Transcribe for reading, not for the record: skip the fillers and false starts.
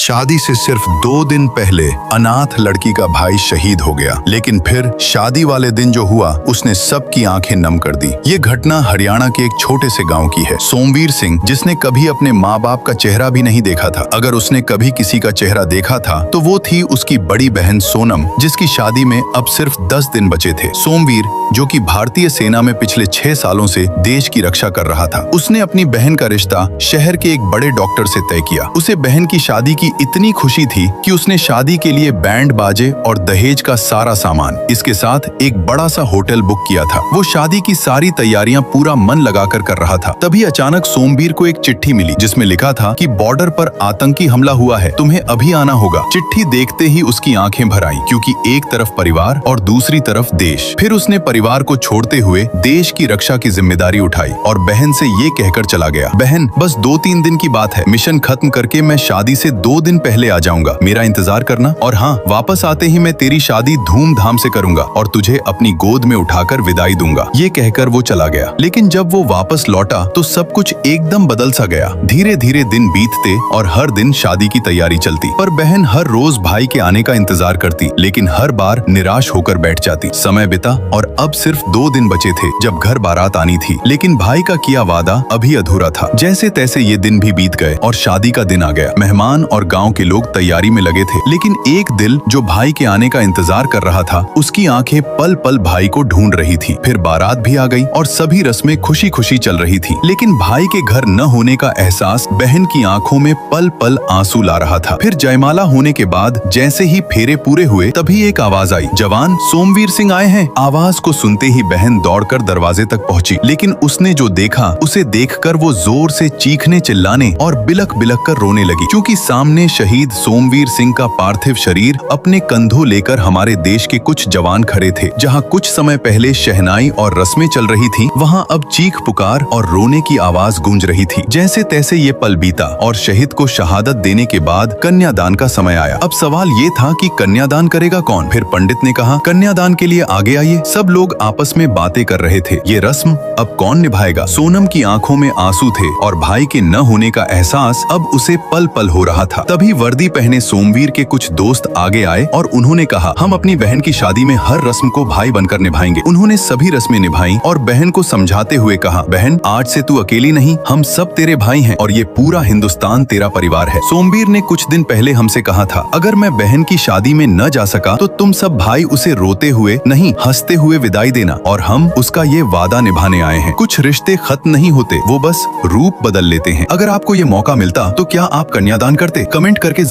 शादी से सिर्फ 2 दिन पहले अनाथ लड़की का भाई शहीद हो गया, लेकिन फिर शादी वाले दिन जो हुआ उसने सबकी आंखें नम कर दी। ये घटना हरियाणा के एक छोटे से गांव की है। सोमवीर सिंह, जिसने कभी अपने माँ बाप का चेहरा भी नहीं देखा था, अगर उसने कभी किसी का चेहरा देखा था तो वो थी उसकी बड़ी बहन सोनम, जिसकी शादी में अब सिर्फ 10 दिन बचे थे। सोमवीर, जो कि भारतीय सेना में पिछले 6 सालों से देश की रक्षा कर रहा था, उसने अपनी बहन का रिश्ता शहर के एक बड़े डॉक्टर से तय किया। उसे बहन की शादी की इतनी खुशी थी कि उसने शादी के लिए बैंड बाजे और दहेज का सारा सामान, इसके साथ एक बड़ा सा होटल बुक किया था। वो शादी की सारी तैयारियां पूरा मन लगाकर कर रहा था। तभी अचानक सोमवीर को एक चिट्ठी मिली जिसमें लिखा था कि बॉर्डर पर आतंकी हमला हुआ है, तुम्हें अभी आना होगा। चिट्ठी देखते ही उसकी आंखें भर आईं, क्योंकि एक तरफ परिवार और दूसरी तरफ देश। फिर उसने परिवार को छोड़ते हुए देश की रक्षा की जिम्मेदारी उठाई और बहन से ये कहकर चला गया, बहन बस 2-3 दिन की बात है, मिशन खत्म करके मैं शादी से 2 दिन पहले आ जाऊंगा, मेरा इंतजार करना। और हाँ, वापस आते ही मैं तेरी शादी धूमधाम से करूंगा और तुझे अपनी गोद में उठाकर विदाई दूंगा। ये कहकर वो चला गया। लेकिन जब वो वापस लौटा तो सब कुछ एकदम बदल सा गया। धीरे धीरे दिन बीतते और हर दिन शादी की तैयारी चलती, पर बहन हर रोज भाई के आने का इंतजार करती, लेकिन हर बार निराश होकर बैठ जाती। समय बिता और अब सिर्फ 2 दिन बचे थे जब घर बारात आनी थी, लेकिन भाई का किया वादा अभी अधूरा था। जैसे तैसे ये दिन भी बीत गए और शादी का दिन आ गया। मेहमान और गांव के लोग तैयारी में लगे थे, लेकिन एक दिल जो भाई के आने का इंतजार कर रहा था, उसकी आंखें पल पल भाई को ढूंढ रही थी। फिर बारात भी आ गई और सभी रस्में खुशी खुशी चल रही थी, लेकिन भाई के घर न होने का एहसास बहन की आंखों में पल पल आंसू ला रहा था। फिर जयमाला होने के बाद जैसे ही फेरे पूरे हुए, तभी एक आवाज आई, जवान सोमवीर सिंह आए हैं। आवाज को सुनते ही बहन दौड़कर दरवाजे तक पहुंची, लेकिन उसने जो देखा, उसे देखकर वो जोर से चीखने चिल्लाने और बिलख बिलख कर रोने लगी, क्योंकि सामने शहीद सोमवीर सिंह का पार्थिव शरीर अपने कंधों लेकर हमारे देश के कुछ जवान खड़े थे। जहां कुछ समय पहले शहनाई और रस्में चल रही थी, वहां अब चीख पुकार और रोने की आवाज गूंज रही थी। जैसे तैसे ये पल बीता और शहीद को शहादत देने के बाद कन्यादान का समय आया। अब सवाल ये था कि कन्यादान करेगा कौन? फिर पंडित ने कहा, कन्यादान के लिए आगे आइए। सब लोग आपस में बातें कर रहे थे, ये रस्म अब कौन निभाएगा? सोनम की आंखों में आंसू थे और भाई के न होने का एहसास अब उसे पल पल हो रहा था। तभी वर्दी पहने सोमवीर के कुछ दोस्त आगे आए और उन्होंने कहा, हम अपनी बहन की शादी में हर रस्म को भाई बनकर निभाएंगे। उन्होंने सभी रस्में निभाई और बहन को समझाते हुए कहा, बहन आज से तू अकेली नहीं, हम सब तेरे भाई हैं और ये पूरा हिंदुस्तान तेरा परिवार है। सोमवीर ने कुछ दिन पहले हमसे कहा था, अगर मैं बहन की शादी में न जा सका तो तुम सब भाई उसे रोते हुए नहीं, हंसते हुए विदाई देना, और हम उसका ये वादा निभाने आए हैं। कुछ रिश्ते खत्म नहीं होते, वो बस रूप बदल लेते हैं। अगर आपको ये मौका मिलता तो क्या आप कन्यादान करते? कमेंट करके